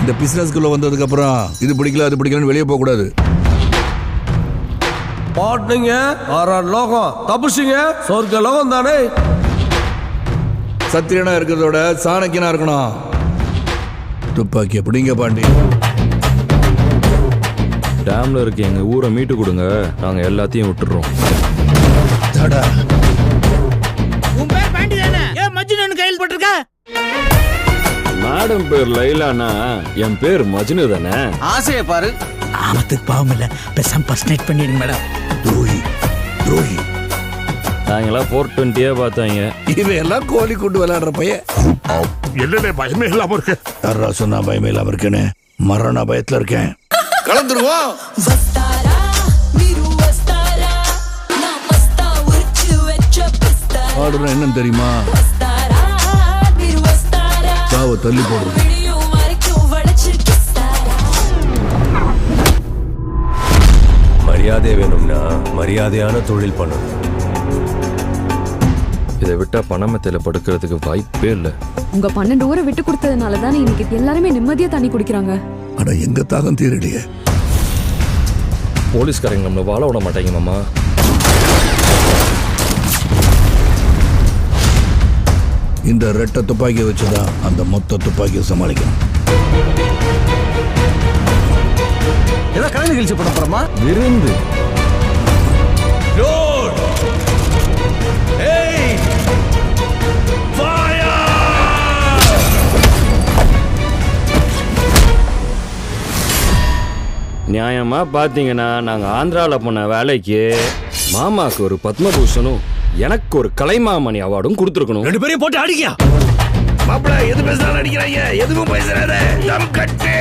இந்த பிசினஸ்க்குள்ள வந்ததுக்கு அப்புறம் இது பிடிக்கல அது பிடிக்கலன்னு வெளியே போக கூடாது. பாட்டுங்க 6 லோகம் தப்புச்சிங்க சொர்க்க லோகம் தானே. சத்திரியனா இருக்கிறதோட சாணக்கியனா இருக்கணும். துப்பாக்கி எப்படிங்க பாண்டி? டேம்ல இருக்க எங்க ஊரை மீட்டு கொடுங்க, நாங்க எல்லாத்தையும் விட்டுறோம். உன் பேர் பாண்டி தானே? ஏன் மஜ்னு கையில் போட்டிருக்க? மேடம் பேர் லைலானா, என் பேர் மஜ்னு தானே. ஆசையை பாரு. ஆமத்துக்கு பாவம் இல்ல, பேசாம பர்சனேட் பண்ணிடுங்க மேடம். துரோகி துரோகி. நாங்கெல்லாம் 420 பார்த்தாங்க. இவையெல்லாம் கோழி கொண்டு விளையாடுற பையன். என்னடே பயமே இல்லாம இருக்கு? யாரா சொன்னா பயமே இல்லாம இருக்கேன்னு? மரண பயத்துல இருக்கேன். கலந்துருவோம். ஆடுற என்னன்னு தெரியுமா? சாவ தள்ளி போடுறது. மரியாதை வேணும்னா மரியாதையான தொழில் பண்ணணும். இதை விட்டா பணமத்தையில படுக்கிறதுக்கு வாய்ப்பே இல்லை. உங்க 12 ஊரை விட்டு கொடுத்ததுனால தானே இன்னைக்கு எல்லாருமே நிம்மதியா தண்ணி குடிக்கிறாங்க. ஆனா எங்க தாகம் தீரலையே. போலீஸ்காரங்க நம்மளை வாழ விட மாட்டாங்க மாமா. இந்த ரெட்டை துப்பாக்கியை வச்சுதான் அந்த மொத்த துப்பாக்கியை சமாளிக்கணும். ஏதோ கலை நிகழ்ச்சி பண்ண போறோமா? விருந்து நியாயமா பாத்தீங்கன்னா நாங்க ஆந்திரால போன வேலைக்கு மாமாக்கு ஒரு பத்மபூஷனும் எனக்கு ஒரு கலைமாமணி அவார்டும் கொடுத்துருக்கணும். 2 பேரையும் போட்டு அடிக்கியா? மாப்பிள்ள எது பேசினாலும் அடிக்கிறாங்க. எதுவும் பேசுறாரு. தம் கட்டு.